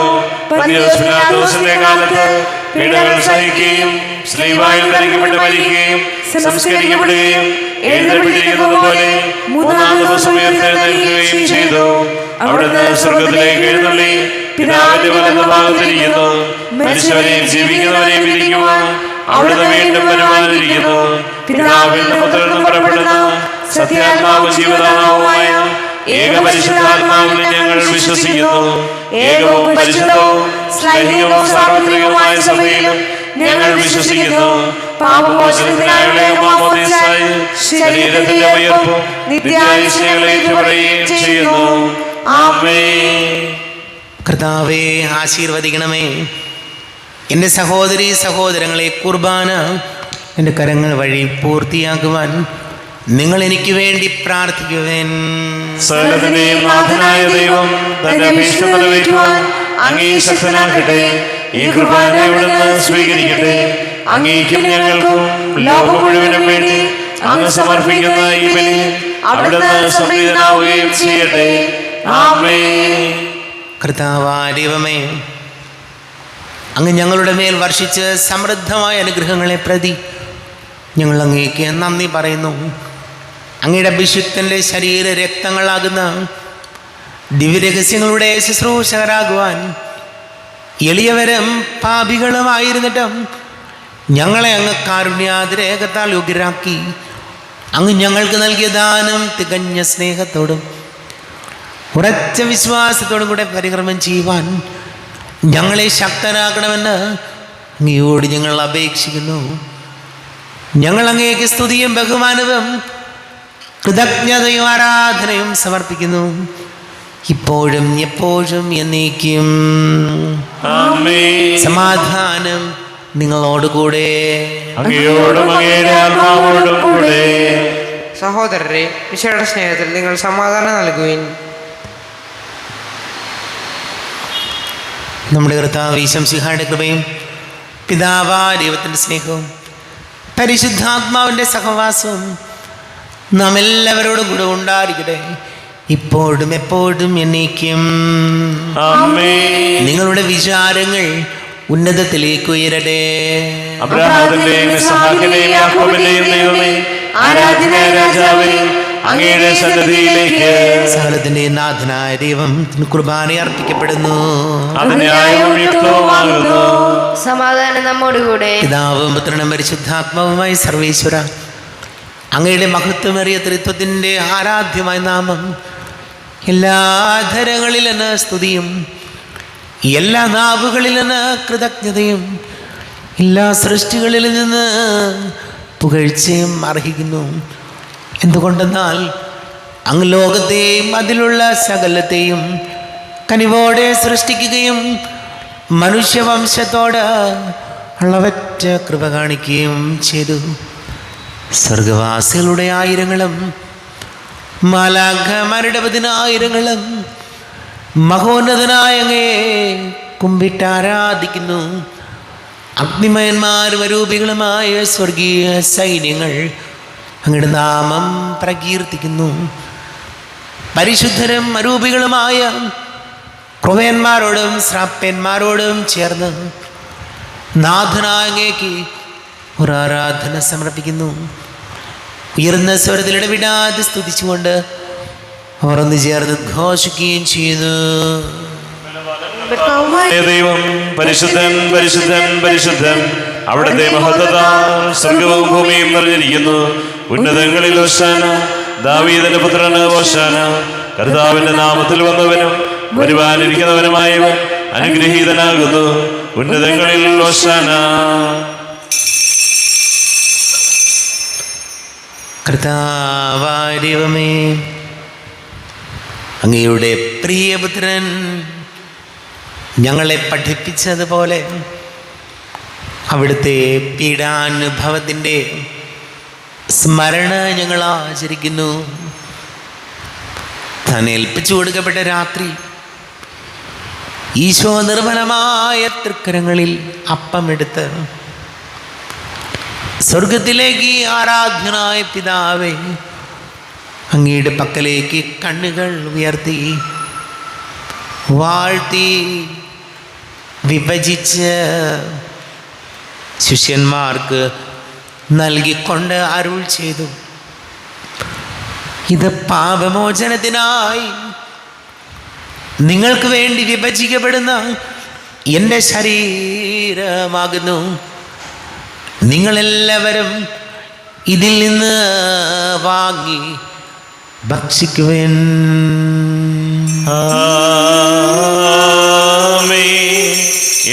പന്തിയോസ് പിലാത്തോസിന്റെ കാലത്ത് പീഡകൾ സഹിക്കുകയും സ്ലീബായിൽ ധരിക്കപ്പെട്ട് മരിക്കുകയും സംസ്കരിക്കപ്പെടുകയും എഴുതപ്പെട്ടിരിക്കുന്നത് പോലെ മൂന്നാം ദിവസം ഉയർത്തെഴുന്നേൽക്കുകയും ചെയ്തു. അവിടുന്ന് സ്വർഗത്തിലേക്ക് എഴുന്നള്ളി പിതാവിന്റെ വലതു ഭാഗത്തിരിക്കുന്നു. മരിച്ചവരെയും ജീവിക്കുന്നവരെയും വിധിക്കുവാൻ അവിടുന്ന് വീണ്ടും വരുവാനിരിക്കുന്നു. പിതാവിൽ നിന്ന് പുത്രനിൽ പുറപ്പെടുന്ന സത്യാത്മാവും ജീവദാതാവുമായ ഏകപരിശുദ്ധാത്മാവിൽ ഞങ്ങൾ വിശ്വസിക്കുന്നു. ഏകവും പരിശുദ്ധവും സ്നേഹികവും സാർവത്രികവുമായ സഭയിലും ഞങ്ങൾ വിശ്വസിക്കുന്നു. പാപമോചനത്തിനായുള്ള മാമോദീസായി ശരീരത്തിന്റെ ഉയർപ്പും നിത്യായുസ്സുകളെ ഏറ്റുപറയുകയും ചെയ്യുന്നു. ആമേൻ. കർത്താവേ, ആശീർവദിക്കണമേ. എൻ്റെ സഹോദരീ സഹോദരങ്ങളെ, കുർബാന എൻ്റെ കരങ്ങൾ വഴി പൂർത്തിയാക്കുവാൻ നിങ്ങൾ എനിക്ക് വേണ്ടി പ്രാർത്ഥിക്കുവേൻ. സകലത്തിന്റെയും നാഥനായ ദൈവം തന്റെ അപേക്ഷ നിറവേറ്റുവാൻ അങ്ങേ ശക്തനാക്കട്ടെ. ഈ കുർബാന ഇവിടുന്ന് സ്വീകരിക്കട്ടെ. അങ്ങേക്കും ഞങ്ങൾക്കും ലോകം മുഴുവനും വേണ്ടി അങ്ങ് സമർപ്പിക്കുന്ന ഈ ബലി അവിടുന്ന് സംപ്രീതനാവുകയും ചെയ്യട്ടെ. ആമേൻ. കർത്താവായ ദൈവമേ, അങ്ങ് ഞങ്ങളുടെ മേൽ വർഷിച്ച് സമൃദ്ധമായ അനുഗ്രഹങ്ങളെ പ്രതി ഞങ്ങൾ അങ്ങേക്ക് നന്ദി പറയുന്നു. അങ്ങയുടെ അഭിഷിക്തൻ്റെ ശരീര രക്തങ്ങളാകുന്ന ദിവ്യരഹസ്യങ്ങളുടെ ശുശ്രൂഷകരാകുവാൻ എളിയവരും പാപികളുമായിരുന്നിട്ടും ഞങ്ങളെ അങ്ങ് കാരുണ്യാതിരേകത്താൽ യോഗ്യരാക്കി. അങ്ങ് ഞങ്ങൾക്ക് നൽകിയ ദാനം തികഞ്ഞ സ്നേഹത്തോടും ഉറച്ച വിശ്വാസത്തോടും കൂടെ പരിക്രമം ചെയ്യുവാൻ ഞങ്ങളെ ശക്തരാക്കണമെന്ന് അങ്ങയോട് ഞങ്ങൾ അപേക്ഷിക്കുന്നു. ഞങ്ങൾ അങ്ങേക്ക് സ്തുതിയും ബഹുമാനവും കൃതജ്ഞതയും ആരാധനയും സമർപ്പിക്കുന്നു, ഇപ്പോഴും എപ്പോഴും എന്നേക്കും. സമാധാനം നിങ്ങളോടുകൂടെ. സഹോദരരെ, ഈശോയുടെ സ്നേഹത്തിൽ നിങ്ങൾ സമാധാനം നൽകുവിൻ. നമ്മുടെ കർത്താവ് ഈശോമിശിഹായുടെ കൃപയും പിതാവായ ദൈവത്തിൻ്റെ സ്നേഹവും പരിശുദ്ധാത്മാവിൻ്റെ സഹവാസവും നാം എല്ലാവരോടും കൂടെ ഉണ്ടായിരിക്കട്ടെ, ഇപ്പോഴും എപ്പോഴും എന്നേക്കും. നിങ്ങളുടെ വിചാരങ്ങൾ ഉന്നതത്തിലേക്ക് ഉയരട്ടെ. സകലത്തിന്റെ നാഥനായ ദൈവം കുർബാന അർപ്പിക്കപ്പെടുന്നു. സമാധാനം നമ്മോടുകൂടെ. പിതാവും പുത്രനും പരിശുദ്ധാത്മാവുമായി സർവേശ്വര, അങ്ങയുടെ മഹത്വമേറിയ ത്രിത്വത്തിൻ്റെ ആരാധ്യമായ നാമം എല്ലാ ധരങ്ങളിൽ നിന്ന് സ്തുതിയും എല്ലാ നാവുകളിൽ നിന്ന് കൃതജ്ഞതയും എല്ലാ സൃഷ്ടികളിൽ നിന്ന് പുകഴ്ചയും അർഹിക്കുന്നു. എന്തുകൊണ്ടെന്നാൽ അങ്ങ് ലോകത്തെയും അതിലുള്ള സകലത്തെയും കനിവോടെ സൃഷ്ടിക്കുകയും മനുഷ്യവംശത്തോട് അളവറ്റ കൃപ കാണിക്കുകയും ചെയ്തു. സ്വർഗവാസികളുടെ ആയിരങ്ങളും മാലാഖമാരുടെ പതിനായിരങ്ങളും മഹോന്നതനായ അങ്ങേ കുമ്പിട്ടാരാധിക്കുന്നു. അഗ്നിമയന്മാരും അരൂപികളുമായ സ്വർഗീയ സൈന്യങ്ങൾ അങ്ങയുടെ നാമം പ്രകീർത്തിക്കുന്നു. പരിശുദ്ധരും അരൂപികളുമായ ക്രൊവ്യന്മാരോടും ശ്രാപ്യന്മാരോടും ചേർന്ന് നാഥനായ അങ്ങേക്ക് ഒരു ആരാധന സമർപ്പിക്കുന്നു. ഉയർന്ന സ്വരത്തിൽ ഇടവിടാതെ സ്തുതിച്ചുകൊണ്ട് അവർ ഒന്ന് ചേർന്ന് ഘോഷിക്കുകയും ചെയ്യുന്നു. ദൈവം പരിശുദ്ധൻ പരിശുദ്ധൻ പരിശുദ്ധൻ, അവിടുത്തെ മഹത്വത്താൽ സ്വർഗവും ഭൂമിയും നിറഞ്ഞിരിക്കുന്നു. ഉന്നതങ്ങളിൽ ഹോശാന, ദാവീദിന്റെ പുത്രന് ഹോശാന. കർത്താവിന്റെ നാമത്തിൽ വന്നവനും വരുവാനിരിക്കുന്നവനുമായവൻ അനുഗ്രഹീതനാകുന്നു. ഉന്നതങ്ങളിൽ ഹോശാന. കർത്താവായ ദൈവമേ, അങ്ങയുടെ പ്രിയപുത്രൻ ഞങ്ങളെ പഠിപ്പിച്ചതുപോലെ അവിടുത്തെ പീഡാനുഭവത്തിൻ്റെ സ്മരണ ഞങ്ങൾ ആചരിക്കുന്നു. താൻ ഏൽപ്പിച്ചു കൊടുക്കപ്പെട്ട രാത്രി ഈശോ നിർമ്മലമായ തൃക്കരങ്ങളിൽ അപ്പമെടുത്ത് സ്വർഗത്തിലേക്ക് ആരാധ്യനായ പിതാവേ, അങ്ങയുടെ പക്കലേക്ക് കണ്ണുകൾ ഉയർത്തി വാഴ്ത്തി വിഭജിച്ച് ശിഷ്യന്മാർക്ക് നൽകിക്കൊണ്ട് അരുൾ ചെയ്തു, ഇത് പാപമോചനത്തിനായി നിങ്ങൾക്ക് വേണ്ടി വിഭജിക്കപ്പെടുന്ന എൻ്റെ ശരീരമാകുന്നു. നിങ്ങളെല്ലാവരും ഇതിൽ നിന്ന് വാങ്ങി ഭക്ഷിക്കുവേൻ.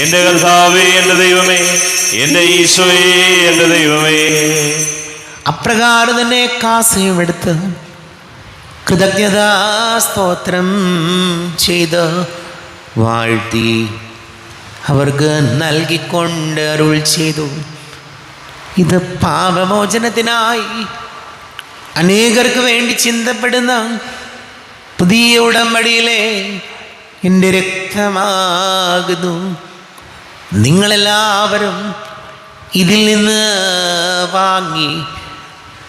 എന്റെ കർത്താവേ, എന്റെ ദൈവമേ, എന്റെ ഈശോയേ, എന്റെ ദൈവമേ. അപ്രകാരം തന്നെ കാസയും എടുത്ത് കൃതജ്ഞതാ സ്തോത്രം ചെയ്ത് വാഴ്ത്തി അവർക്ക് നൽകിക്കൊണ്ട് അരുൾ ചെയ്തു, ഇത് പാപമോചനത്തിനായി അനേകർക്ക് വേണ്ടി ചിന്തപ്പെടുന്ന പുതിയ ഉടമ്പടിയിലെ എൻ്റെ രക്തമാകുന്നു. നിങ്ങളെല്ലാവരും ഇതിൽ നിന്ന് വാങ്ങി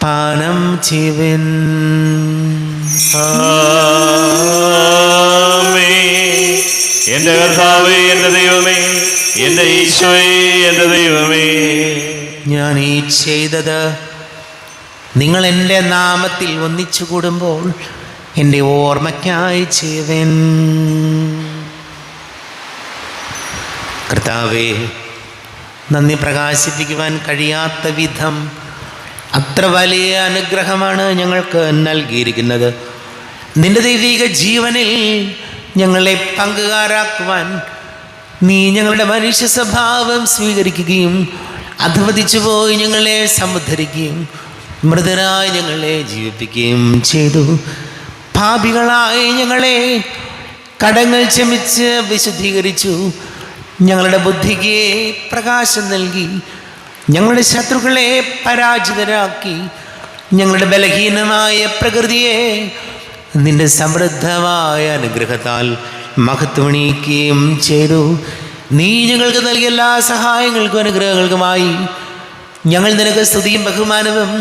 പാനം ചെയ്യുവൻ. എന്റെ കർത്താവേ, എന്റെ ദൈവമേ, എന്റെ ഈശോയേ, എന്റെ ദൈവമേ. ഞാൻ ഈ ചെയ്തത് നിങ്ങൾ എൻ്റെ നാമത്തിൽ ഒന്നിച്ചു കൂടുമ്പോൾ എൻ്റെ ഓർമ്മയ്ക്കായി ചെയ്യുവൻ. കർത്താവേ, നന്ദി പ്രകാശിപ്പിക്കുവാൻ കഴിയാത്ത വിധം അത്ര വലിയ അനുഗ്രഹമാണ് ഞങ്ങൾക്ക് നൽകിയിരിക്കുന്നത്. നിന്റെ ദൈവിക ജീവനിൽ ഞങ്ങളെ പങ്കുകാരാക്കുവാൻ നീ ഞങ്ങളുടെ മനുഷ്യ സ്വഭാവം സ്വീകരിക്കുകയും അധപതിച്ചു പോയി ഞങ്ങളെ സമുദ്ധരിക്കുകയും മൃതരായി ഞങ്ങളെ ജീവിപ്പിക്കുകയും ചെയ്തു. പാപികളായി ഞങ്ങളെ കടങ്ങൾ ക്ഷമിച്ച് വിശുദ്ധീകരിച്ചു. ഞങ്ങളുടെ ബുദ്ധിക്ക് പ്രകാശം നൽകി. ഞങ്ങളുടെ ശത്രുക്കളെ പരാജിതരാക്കി. ഞങ്ങളുടെ ബലഹീനമായ പ്രകൃതിയെ നിന്റെ സമൃദ്ധമായ അനുഗ്രഹത്താൽ മഹത്വണീക്കുകയും ചെയ്തു. നീ ഞങ്ങൾക്ക് നൽകിയ എല്ലാ സഹായങ്ങൾക്കും അനുഗ്രഹങ്ങൾക്കുമായി ഞങ്ങൾ നിനക്ക് സ്തുതിയും ബഹുമാനവും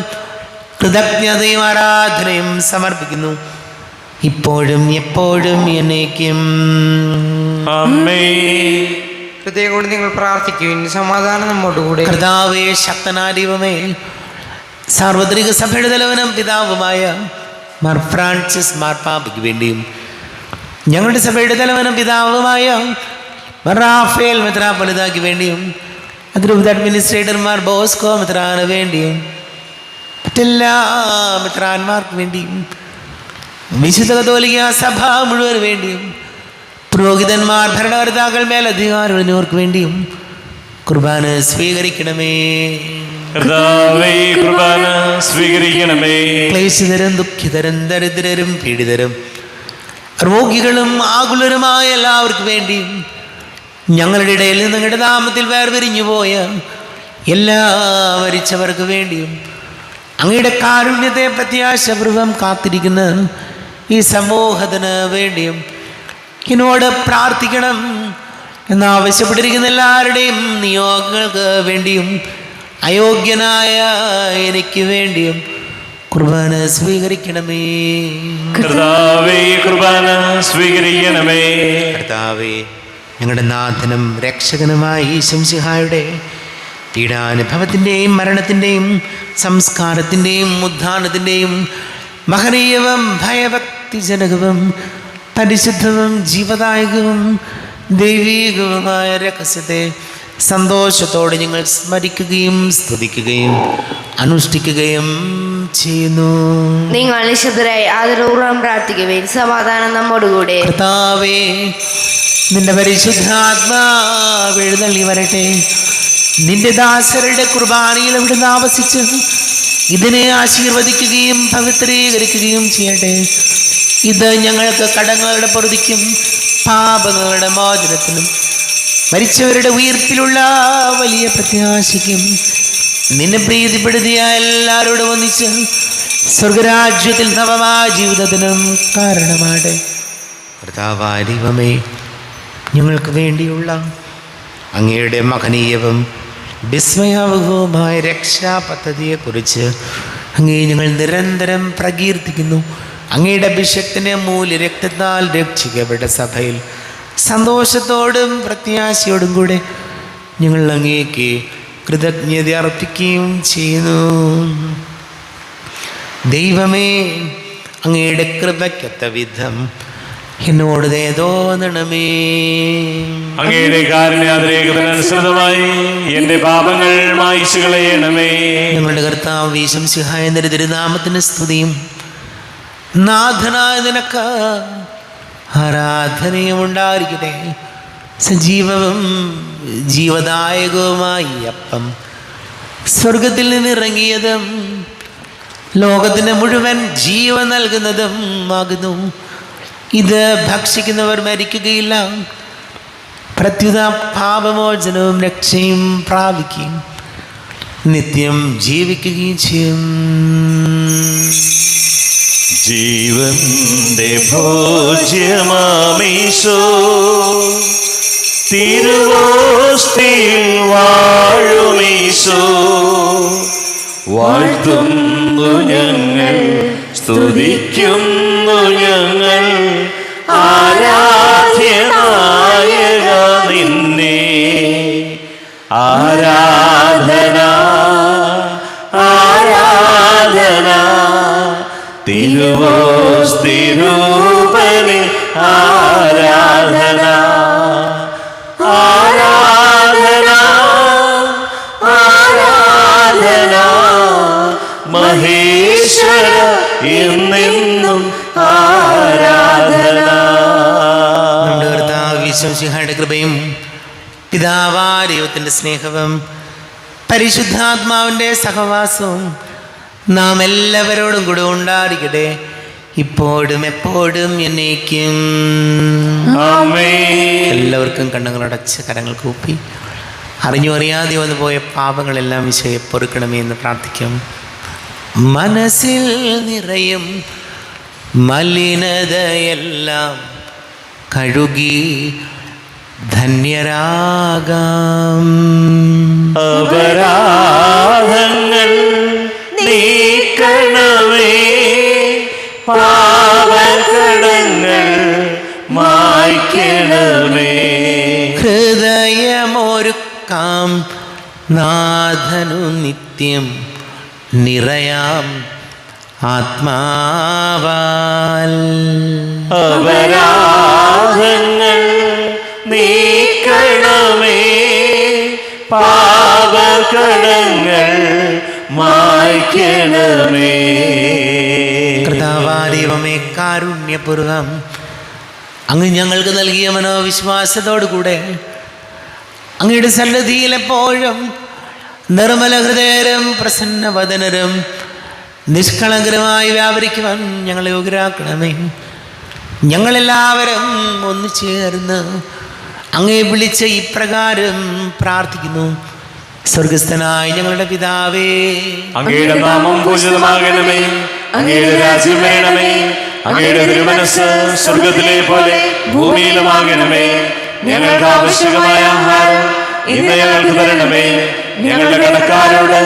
കൃതജ്ഞതയും ആരാധനയും സമർപ്പിക്കുന്നു, ഇപ്പോഴും എപ്പോഴും എന്നേക്കും. ആമേൻ. ഹൃദയം കൊണ്ട് നിങ്ങൾ പ്രാർത്ഥിക്കുവിൻ. സമാധാനം നമ്മോടുകൂടെ. കർത്താവേ, ശക്തനായ ദൈവമേ, സാർവത്രിക സഭയുടെ തലവനും പിതാവുമായ മാർ ഫ്രാൻസിസ് മാർപ്പാപ്പയ്ക്ക് വേണ്ടിയും ഞങ്ങളുടെ സഭയുടെ തലവനും പിതാവുമായ മാർ റാഫേൽ മെത്രാപ്പൊലീത്തായ്ക്ക് വേണ്ടിയും അതിരൂപത അഡ്മിനിസ്ട്രേറ്റർമാർ ബോസ്കോ മെത്രാന് വേണ്ടിയും മറ്റെല്ലാ മെത്രാന്മാർക്ക് വേണ്ടിയും വിശുദ്ധ കത്തോലിക്ക സഭ മുഴുവന് വേണ്ടിയും പുരോഹിതന്മാർ, ഭരണകർത്താക്കൾ, മേലധികാരികൾ എന്നിവർക്ക് വേണ്ടിയും കുർബാന സ്വീകരിക്കണമേ. കർത്താവേ, കുർബാന സ്വീകരിക്കണമേ. ക്ലേശിതരും ദുഃഖിതരും ദരിദ്രരും പീഡിതരും രോഗികളും ആകുലരുമായ എല്ലാവർക്കും വേണ്ടിയും ഞങ്ങളുടെ ഇടയിൽ നിങ്ങളുടെ നാമത്തിൽ വേർപിരിഞ്ഞു പോയ എല്ലാ മരിച്ചവർക്ക് വേണ്ടിയും അങ്ങയുടെ കാരുണ്യത്തെ പ്രത്യാശപൂർവം കാത്തിരിക്കുന്ന ഈ സമൂഹത്തിന് വേണ്ടിയും എന്നോട് പ്രാർത്ഥിക്കണം എന്നാവശ്യപ്പെട്ടിരിക്കുന്ന എല്ലാവരുടെയും നിയോഗങ്ങൾക്ക് വേണ്ടിയും അയോഗ്യനായ എനിക്ക് വേണ്ടിയും കുർബാന സ്വീകരിക്കണമേ. കർത്താവേ, കുർബാന സ്വീകരിക്കണമേ. കർത്താവേ, ഞങ്ങളുടെ നാഥനും രക്ഷകനുമായ ഈശോ മിശിഹായുടെ പീഡാനുഭവത്തിൻ്റെയും മരണത്തിൻ്റെയും സംസ്കാരത്തിൻ്റെയും ഉദ്ധാനത്തിൻ്റെയും മഹനീയവും ഭയഭക്തിജനകവും പരിശുദ്ധവും ജീവദായകവും ദൈവീകവുമായ രഹസ്യത്തെ സന്തോഷത്തോടെ ഞങ്ങൾ സ്മരിക്കുകയും സ്തുതിക്കുകയും അനുഷ്ഠിക്കുകയും ചെയ്യുന്നു. നിങ്ങൾ നിശബ്ദരായി ആദരപൂർവ്വം പ്രാർത്ഥിക്കുവിൻ. സമാധാനം നമ്മോടുകൂടെ. കർത്താവേ, നിന്റെ പരിശുദ്ധാത്മാവ് എഴുന്നള്ളി വരട്ടെ. നിന്റെ ദാസരുടെ കുർബാനയിൽ അവിടുന്ന് ആവസിച്ച് ഇതിനെ ആശീർവദിക്കുകയും പവിത്രീകരിക്കുകയും ചെയ്യട്ടെ. ഇത് ഞങ്ങൾക്ക് കടങ്ങളുടെ പൊറുതിക്കും പാപങ്ങളുടെ മോചനത്തിനും മരിച്ചവരുടെ ഉയർപ്പിലുള്ള വലിയ പ്രത്യാശയ്ക്കും നിന്നെ പ്രീതിപ്പെടുത്തിയ എല്ലാവരോടും ഒന്നിച്ച് സ്വർഗരാജ്യത്തിൽ നവമായ ജീവിതത്തിനും കാരണമാട്ടെ. കർത്താവായ ദൈവമേ, ഞങ്ങൾക്ക് വേണ്ടിയുള്ള അങ്ങയുടെ മഹനീയവും വിസ്മയാവഹവുമായ രക്ഷാപദ്ധതിയെക്കുറിച്ച് അങ്ങേ ഞങ്ങൾ നിരന്തരം പ്രകീർത്തിക്കുന്നു. അങ്ങയുടെ അഭിഷേകത്തിന് മൂല്യ രക്തത്താൽ രക്ഷിക്കപ്പെട്ട സഭയിൽ സന്തോഷത്തോടും പ്രത്യാശയോടും കൂടെ ഞങ്ങൾ അങ്ങേക്ക് കൃതജ്ഞത അർപ്പിക്കുകയും ചെയ്യുന്നു. ദൈവമേ, അങ്ങയുടെ കൃപയ്ക്കൊത്ത വിധം എന്നോട് തോന്നണമേ. അങ്ങയുടെ കാരുണ്യാതിരേകതനുസൃതമായി എന്റെ പാപങ്ങൾ മായ്ച്ചു കളയണമേ. ഞങ്ങളുടെ കർത്താവ് ഈശോ മിശിഹായ നിന്റെ തിരുനാമത്തിന് സ്തുതിയും നാഥനായ നിനക്ക് ആരാധനയും ഉണ്ടായിരിക്കട്ടെ. സജീവവും ജീവദായകവുമായി അപ്പം സ്വർഗത്തിൽ നിന്നിറങ്ങിയതും ലോകത്തിന് മുഴുവൻ ജീവൻ നൽകുന്നതും ആകുന്നു. ഇത് ഭക്ഷിക്കുന്നവർ മരിക്കുകയില്ല, പ്രത്യുത പാപമോചനവും രക്ഷയും പ്രാപിക്കുകയും നിത്യം ജീവിക്കുകയും ചെയ്യും. ജീവന്റെ ഭോജ്യമാമീശോ തിരുവോസ്തിയിൽ വാഴുമീശോ വാഴ്ത്തുന്നു ഞങ്ങൾ, സ്തുതിക്കുന്നു ഞങ്ങൾ ആരാധ്യനായക നിന്നെ. ആരാധന തിരുവോസ്തിരൂപനെ ആരാധന ആരാധന ആരാധന മഹേശ്വര എന്നെന്നും ആരാധന. നമ്മുടെ കർത്താവ് ഈശോമിശിഹായുടെ കൃപയും പിതാവായ ദൈവത്തിൻ്റെ സ്നേഹവും പരിശുദ്ധാത്മാവിൻ്റെ സഹവാസവും നാം എല്ലാവരോടും കൂടെ ഉണ്ടായിരിക്കട്ടെ, ഇപ്പോഴും എപ്പോഴും എന്നേക്കും. എല്ലാവർക്കും കണ്ണുകളടച്ച് കരങ്ങൾ കൂപ്പി അറിഞ്ഞു അറിയാതെ വന്നു പോയ പാപങ്ങളെല്ലാം ഈശോയെ പൊറുക്കണമേ എന്ന് പ്രാർത്ഥിക്കും. മനസ്സിൽ നിറയും മലിനതയെല്ലാം കഴുകി ധന്യരാകാം. അപരാധങ്ങൾ നീക്കണമേ, പാപകടങ്ങൾ മായ്ക്കണമേ. ഹൃദയമൊരുക്കാം നാഥനു നിത്യം നിറയാം ആത്മാവാൽ. അപരാധങ്ങൾ നീക്കണമേ, പാപകടങ്ങൾ മായ്ക്കണമേ. കർത്താവായ ദൈവമേ, കാരുണ്യപൂർവം അങ്ങ് ഞങ്ങൾക്ക് നൽകിയ മനോവിശ്വാസത്തോടുകൂടെ അങ്ങയുടെ സന്നിധിയിൽ എപ്പോഴും നിർമ്മല ഹൃദയരും പ്രസന്നവദനരും നിഷ്കളങ്കരമായി വ്യാപരിക്കുവാൻ ഞങ്ങളെ യോഗ്യരാക്കണമേ. ഞങ്ങളെല്ലാവരും ഒന്നു ചേർന്ന് അങ്ങേ വിളിച്ച് ഇപ്രകാരം പ്രാർത്ഥിക്കുന്നു. സ്വർഗസ്ഥനായ ഞങ്ങളുടെ പിതാവേ, അങ്ങയുടെ നാമം പൂജിതമാകണമേ, അങ്ങയുടെ രാജ്യം വരണമേ, അങ്ങയുടെ തിരുമനസ്സ് സ്വർഗത്തിലെ പോലെ ഭൂമിയിലുമാകണമേ. ഞങ്ങൾക്ക് ആവശ്യമായ ആഹാരം ഇന്ന് ഞങ്ങൾക്ക് തരണമേ. ഞങ്ങളുടെ കടക്കാരോട്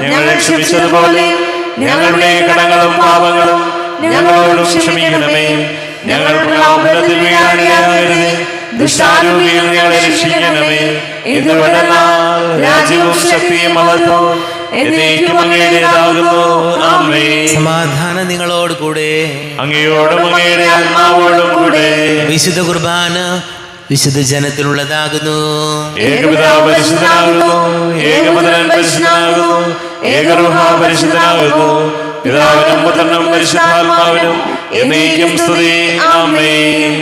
ഞങ്ങൾ ക്ഷമിച്ചതുപോലെ ഞങ്ങളുടെ കടങ്ങളും പാപങ്ങളും ഞങ്ങളോടും ക്ഷമിക്കണമേ. ഞങ്ങൾ പ്രലോഭനത്തിൽ വീഴാനിടയാകരുതേ, ദുഷ്ടാരൂപിയിൽ ഞങ്ങളെ രക്ഷിക്കണമേ. എന്തുകൊണ്ടെന്നാൽ രാജ്യവും ശക്തിയും മഹത്വവും എന്നേക്കും അങ്ങയുടേതാകുന്നു. ആമേൻ. സമാധാനം നിങ്ങളോട് കൂടെ, അങ്ങയോടും അങ്ങയുടെ ആത്മാവോടും കൂടെ. വിശുദ്ധ കുർബാന വിശുദ്ധ ജനത്തിലുള്ളതാകുന്നു. ഏകപിതാവ് പരിശുദ്ധനാകുന്നു, ഏകപുത്രൻ പരിശുദ്ധനാകുന്നു, ഏകരൂഹ പരിശുദ്ധനാകുന്നു. പിതാവിനും പുത്രനും പരിശുദ്ധാത്മാവിനും എന്നേക്കും സ്തുതി. ആമേൻ.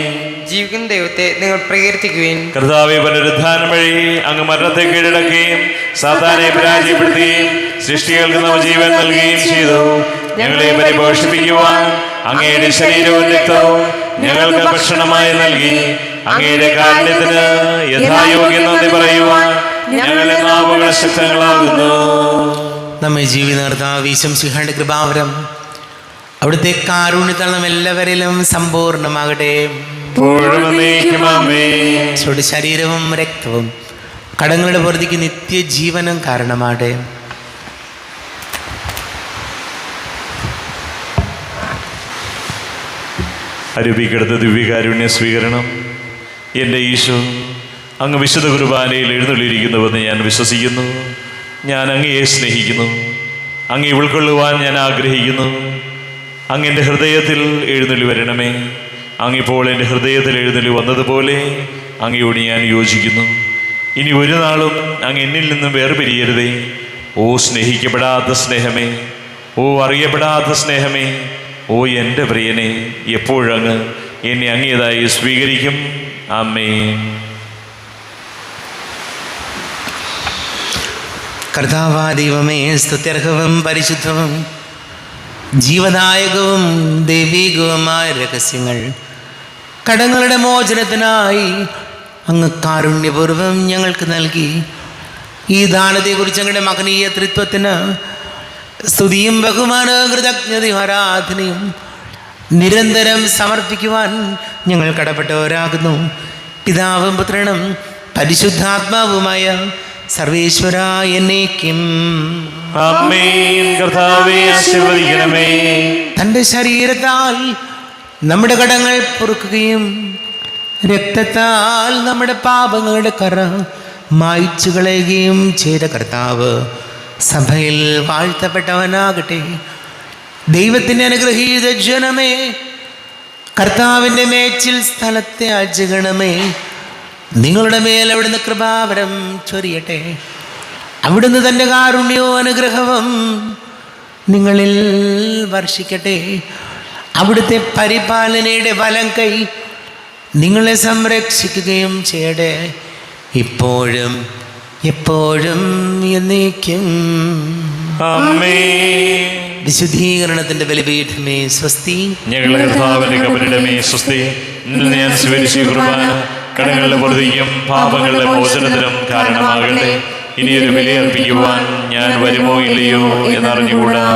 ജീവിക്കുന്ന ദൈവത്തെ നിങ്ങൾ പ്രകീർത്തിക്കുവിൻ. കർത്താവേ, പുനരുദ്ധാനം വഴി അങ്ങ് മരണത്തെ കീഴടക്കുകയും സാത്താനെ പരാജയപ്പെടുത്തുകയും സൃഷ്ടികൾക്ക് നവജീവൻ നൽകുകയും ചെയ്തു. ഞങ്ങളെ പരിപോഷിപ്പിക്കുവാൻ അങ്ങയുടെ ശരീരവും രക്തവും ഞങ്ങൾക്ക് ഭക്ഷണമായി നൽകി. അങ്ങയുടെ കാരുണ്യത്തിന് യഥായോഗ്യം നന്ദി പറയുവാൻ ഞങ്ങളുടെ നാവുകൾ ശക്തങ്ങളാകുന്നു. നമ്മെ ജീവിത കർത്താവ് ഈശോമിശിഹായുടെ കൃപാവരം അവിടുത്തെ കാരുണ്യത്താൽ നാം എല്ലാവരിലും സമ്പൂർണ്ണമാകട്ടെ. ഈശോയുടെ ശരീരവും രക്തവും കടങ്ങളുടെ പൊറുതിക്ക് നിത്യജീവനം കാരണമാകട്ടെ. അരൂപിക്കെടുത്ത ദിവ്യകാരുണ്യ സ്വീകരണം. എൻ്റെ ഈശോ അങ്ങ് വിശുദ്ധ കുർബാനയിൽ എഴുന്നള്ളിയിരിക്കുന്നുവെന്ന് ഞാൻ വിശ്വസിക്കുന്നു. ഞാൻ അങ്ങയെ സ്നേഹിക്കുന്നു. അങ്ങയെ ഉൾക്കൊള്ളുവാൻ ഞാൻ ആഗ്രഹിക്കുന്നു. അങ്ങ് എൻ്റെ ഹൃദയത്തിൽ എഴുന്നള്ളി വരണമേ. അങ്ങിപ്പോൾ എൻ്റെ ഹൃദയത്തിൽ എഴുന്നള്ളി വന്നതുപോലെ അങ്ങയോട് ഞാൻ യോജിക്കുന്നു. ഇനി ഒരു നാളും അങ്ങ് എന്നിൽ നിന്നും വേർപിരിയരുതേ. ഓ സ്നേഹിക്കപ്പെടാത്ത സ്നേഹമേ, ഓ അറിയപ്പെടാത്ത സ്നേഹമേ, ഓ എൻ്റെ പ്രിയനെ, എപ്പോഴങ്ങ് എന്നെ അങ്ങേതായി സ്വീകരിക്കും. ആമേൻ. കർത്താവായ ദൈവമേ, സ്തുത്യർഹവും പരിശുദ്ധവും ജീവദായകവും ദൈവികവുമായ രഹസ്യങ്ങൾ കടങ്ങളുടെ മോചനത്തിനായി അങ്ങ് കാരുണ്യപൂർവ്വം ഞങ്ങൾക്ക് നൽകി. ഈ ദാനത്തെക്കുറിച്ച് ഞങ്ങളുടെ മഹനീയ ത്രിത്വത്തിന് സ്തുതിയും ബഹുമാനവും കൃതജ്ഞതയും ആരാധനയും നിരന്തരം സമർപ്പിക്കുവാൻ ഞങ്ങൾ കടപ്പെട്ടവരാകുന്നു. പിതാവും പുത്രനും പരിശുദ്ധാത്മാവുമായ സർവേശ്വര എന്നേക്കും. ആമേൻ. കർത്താവേ, ആശീർവദിക്കണമേ. തൻ്റെ ശരീരത്താൽ നമ്മുടെ കടങ്ങൾ പൊറുക്കുകയും രക്തത്താൽ നമ്മുടെ പാപങ്ങളുടെ കറ മായ്ച്ചു കളയുകയും ചെയ്ത കർത്താവ് സഭയിൽ വാഴ്ത്തപ്പെട്ടവനാകട്ടെ. ദൈവത്തിൻ്റെ അനുഗ്രഹീത ജനമേ, കർത്താവിൻ്റെ മേച്ചിൽ സ്ഥലത്തെ അജഗണമേ, നിങ്ങളുടെ മേൽ അവിടുന്ന് കൃപാവരം ചൊരിയട്ടെ. അവിടുന്ന് തൻ്റെ കാരുണ്യവും അനുഗ്രഹവും നിങ്ങളിൽ വർഷിക്കട്ടെ. അവിടുത്തെ പരിപാലനയുടെ വലം കൈ നിങ്ങളെ സംരക്ഷിക്കുകയും ചെയ്യട്ടെ, ഇപ്പോഴും എപ്പോഴും എന്നേക്കും. ആമേൻ. വിശുദ്ധീകരണത്തിന്റെ ബലിപീഠമേ സ്വസ്തി. ഞങ്ങളുടെ കർത്താവിന്റെ കബരിടമേ സ്വസ്തി. ഇന്ന് ഞാൻ സ്വീകരിച്ച കുർബാന കടങ്ങളുടെ പൊറുതിക്കും പാപങ്ങളുടെ മോചനത്തിനും കാരണമാകട്ടെ. ഇനിയൊരു ബലി അർപ്പിക്കുവാൻ ഞാൻ വരുമോ ഇല്ലയോ എന്നറിഞ്ഞുകൂടാ.